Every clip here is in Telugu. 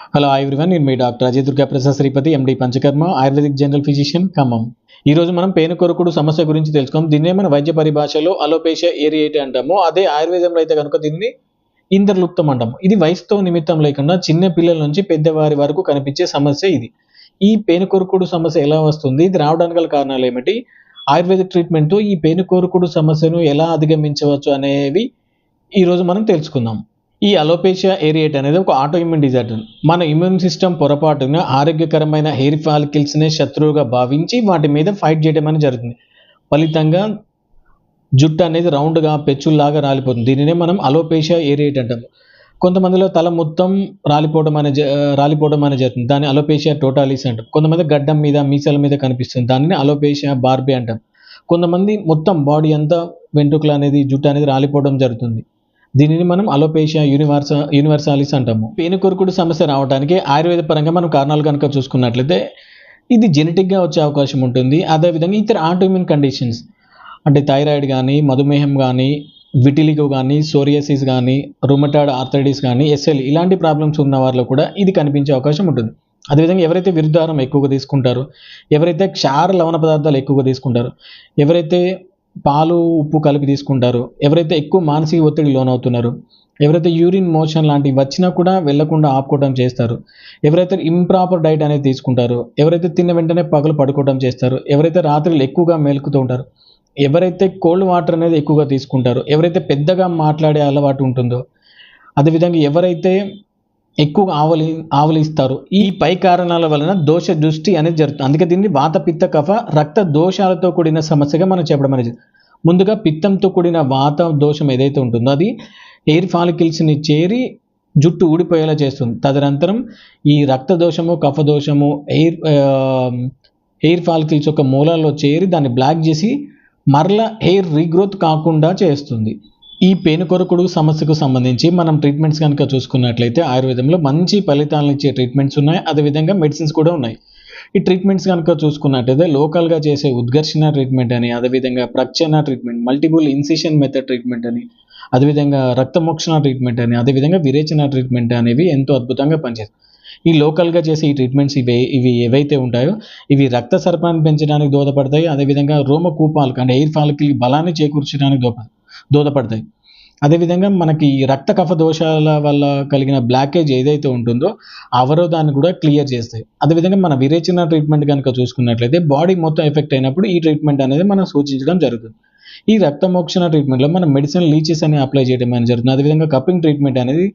హలో ఎవ్రీవన్, నేను మీ doctor Ajay Durga Prasad Sripathi, MD panchakarma, ayurvedic general physician, Khammam. ఈ రోజు మనం పేనుకొరకుడు సమస్య గురించి తెలుసుకుందాం. దీన్నే మన వైద్య పరిభాషలో అలోపేషియా ఏరియేటా అంటాము. అదే ఆయుర్వేదంలో అయితే కనుక దీన్ని ఇంద్రలుప్తం అంటాము. ఇది వయసుతో నిమిత్తం లేకుండా చిన్న పిల్లల నుంచి పెద్దవారి వరకు కనిపించే సమస్య ఇది. ఈ పేనుకొరకుడు సమస్య ఎలా వస్తుంది? ఇది రావడానికి గల కారణాలు ఏమిటి? ఆయుర్వేదిక్ ట్రీట్మెంట్‌తో ఈ పేనుకొరకుడు సమస్యను ఎలా అధిగమించవచ్చు అనేవి ఈరోజు మనం తెలుసుకుందాం. ఈ అలోపేషియా ఏరియేటా అనేది ఒక ఆటో ఇమ్యూన్ డిజార్డర్. మన ఇమ్యూన్ సిస్టమ్ పొరపాటున ఆరోగ్యకరమైన హెయిర్ ఫాలికల్స్‌నే శత్రువుగా భావించి వాటి మీద ఫైట్ చేయడం అనేది జరుగుతుంది. ఫలితంగా జుట్టు అనేది రౌండ్‌గా పెచ్చుల్లాగా రాలిపోతుంది. దీనినే మనం అలోపేషియా ఏరియేటా అంటాము. కొంతమందిలో తల మొత్తం రాలిపోవడం అనేది జరుగుతుంది. దాన్ని అలోపేషియా టోటాలిస్ అంటాం. కొంతమంది గడ్డం మీద, మీసాల మీద కనిపిస్తుంది. దానిని అలోపేషియా బార్బీ అంటాం. కొంతమంది మొత్తం బాడీ అంతా వెంట్రుకలు అనేది, జుట్టు అనేది రాలిపోవడం జరుగుతుంది. దీనిని మనం అలోపేషియా యూనివర్సాలిస్ అంటాము. పేనుకొరకుడు సమస్య రావడానికి ఆయుర్వేద పరంగా మనం కారణాలు కనుక చూసుకున్నట్లయితే ఇది జెనెటిక్‌గా వచ్చే అవకాశం ఉంటుంది. అదేవిధంగా ఇతర ఆటోఇమ్యూన్ కండిషన్స్ అంటే థైరాయిడ్ కానీ, మధుమేహం కానీ, విటిలిగో కానీ, సోరియాసిస్ కానీ, రుమటాయిడ్ ఆర్థరైటిస్ కానీ, ఎస్ఎల్ఈ ఇలాంటి ప్రాబ్లమ్స్ ఉన్న వారిలో కూడా ఇది కనిపించే అవకాశం ఉంటుంది. అదేవిధంగా ఎవరైతే విరుద్ధాహారం ఎక్కువగా తీసుకుంటారో, ఎవరైతే క్షార లవణ పదార్థాలు ఎక్కువగా తీసుకుంటారో, ఎవరైతే పాలు, ఉప్పు కలిపి తీసుకుంటారో, ఎవరైతే ఎక్కువ మానసిక ఒత్తిడికి లోనవుతున్నారో, ఎవరైతే యూరిన్ మోషన్ లాంటివి వచ్చినా కూడా వెళ్ళకుండా ఆపుకోవడం చేస్తారో, ఎవరైతే ఇంప్రాపర్ డైట్ అనేది తీసుకుంటారో, ఎవరైతే తిన్న వెంటనే పగలు పడుకోవడం చేస్తారో, ఎవరైతే రాత్రులు ఎక్కువగా మేలుకుతూ ఉంటారో, ఎవరైతే కోల్డ్ వాటర్ అనేది ఎక్కువగా తీసుకుంటారో, ఎవరైతే పెద్దగా మాట్లాడే అలవాటు ఉంటుందో, అదేవిధంగా ఎవరైతే ఎక్కువగా ఆవలిస్తారో, ఈ పై కారణాల వలన దోష దృష్టి అనేది జరుగుతుంది. అందుకే దీన్ని వాత, పిత్త, కఫ, రక్త దోషాలతో కూడిన సమస్యగా మనం చెప్పడం అనేది. ముందుగా పిత్తంతో కూడిన వాత దోషం ఏదైతే ఉంటుందో అది హెయిర్ ఫాలికల్స్‌ని చేరి జుట్టు ఊడిపోయేలా చేస్తుంది. తదనంతరం ఈ రక్త దోషము, కఫ దోషము హెయిర్ ఫాలికల్స్ యొక్క మూలాల్లో చేరి దాన్ని బ్లాక్ చేసి మరలా హెయిర్ రీగ్రోత్ కాకుండా చేస్తుంది. ఈ పేనుకొరకుడు సమస్యకు సంబంధించి మనం ట్రీట్మెంట్స్ కనుక చూసుకున్నట్లయితే ఆయుర్వేదంలో మంచి ఫలితాలను ఇచ్చే ట్రీట్మెంట్స్ ఉన్నాయి. అదేవిధంగా మెడిసిన్స్ కూడా ఉన్నాయి. ఈ ట్రీట్మెంట్స్ కనుక చూసుకున్నట్లయితే లోకల్‌గా చేసే ఉద్ఘర్షణ ట్రీట్మెంట్ అని, అదేవిధంగా ప్రక్షణ treatment, multiple incision method treatment అని, అదేవిధంగా రక్తమోక్షణ ట్రీట్మెంట్ అని, అదేవిధంగా విరేచన ట్రీట్మెంట్ అనేవి ఎంతో అద్భుతంగా పనిచేస్తాయి. ఈ లోకల్‌గా చేసే ఈ ట్రీట్మెంట్స్ ఇవి ఏవైతే ఉంటాయో ఇవి రక్త సరఫరాను పెంచడానికి దోహదపడతాయి. అదేవిధంగా రోమకూపాలకు అంటే హెయిర్ ఫాలికల్ బలాన్ని చేకూర్చడానికి దోహదపడతాయి. అదేవిధంగా మనకి రక్త కఫ దోషాల వల్ల కలిగిన బ్లాకేజ్ ఏదైతే ఉంటుందో అవరోధాన్ని కూడా క్లియర్ చేస్తాయి. అదేవిధంగా మన విరేచన ట్రీట్మెంట్ కనుక చూసుకున్నట్లయితే బాడీ మొత్తం ఎఫెక్ట్ అయినప్పుడు ఈ ట్రీట్మెంట్ అనేది మనం సూచించడం జరుగుతుంది. ఈ రక్తమోక్షణ ట్రీట్మెంట్‌లో మనం మెడిసినల్ లీచెస్ అని అప్లై చేయడం అనేది జరుగుతుంది. అదేవిధంగా కప్పింగ్ ట్రీట్మెంట్ అనేది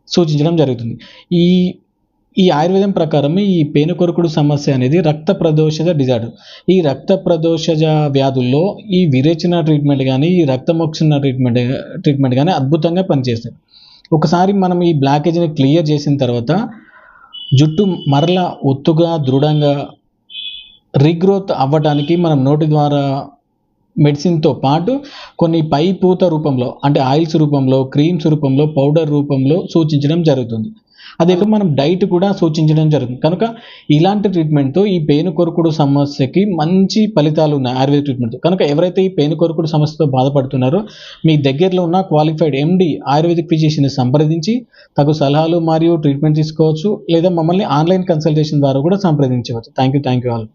సూచించడం జరుగుతుంది. ఈ ఆయుర్వేదం ప్రకారం ఈ పేనుకొరకుడు సమస్య అనేది రక్త ప్రదోషజ డిజార్డర్. ఈ రక్త ప్రదోషజ వ్యాధుల్లో ఈ విరేచన ట్రీట్మెంట్ కానీ, ఈ రక్తమోక్షణ ట్రీట్మెంట్ కానీ అద్భుతంగా పనిచేస్తాయి. ఒకసారి మనం ఈ బ్లాకేజ్‌ని క్లియర్ చేసిన తర్వాత జుట్టు మరలా ఒత్తుగా, దృఢంగా రీగ్రోత్ అవ్వడానికి మనం నోటి ద్వారా మెడిసిన్‌తో పాటు కొన్ని పై పూత రూపంలో అంటే ఆయిల్స్ రూపంలో, క్రీమ్స్ రూపంలో, పౌడర్ రూపంలో సూచించడం జరుగుతుంది. అదేవిధంగా మనం డైట్ కూడా సూచించడం జరుగుతుంది. కనుక ఇలాంటి ట్రీట్మెంట్‌తో ఈ పేనుకొరకుడు సమస్యకి మంచి ఫలితాలు ఉన్నాయి ఆయుర్వేద ట్రీట్మెంట్‌తో. కనుక ఎవరైతే ఈ పేనుకొరకుడు సమస్యతో బాధపడుతున్నారో మీ దగ్గరలో ఉన్న క్వాలిఫైడ్ ఎండి ఆయుర్వేదిక్ ఫిజిషియన్‌ని సంప్రదించి తగు సలహాలు మరియు ట్రీట్మెంట్ తీసుకోవచ్చు. లేదా మమ్మల్ని ఆన్‌లైన్ కన్సల్టేషన్ ద్వారా కూడా సంప్రదించవచ్చు. Thank you all.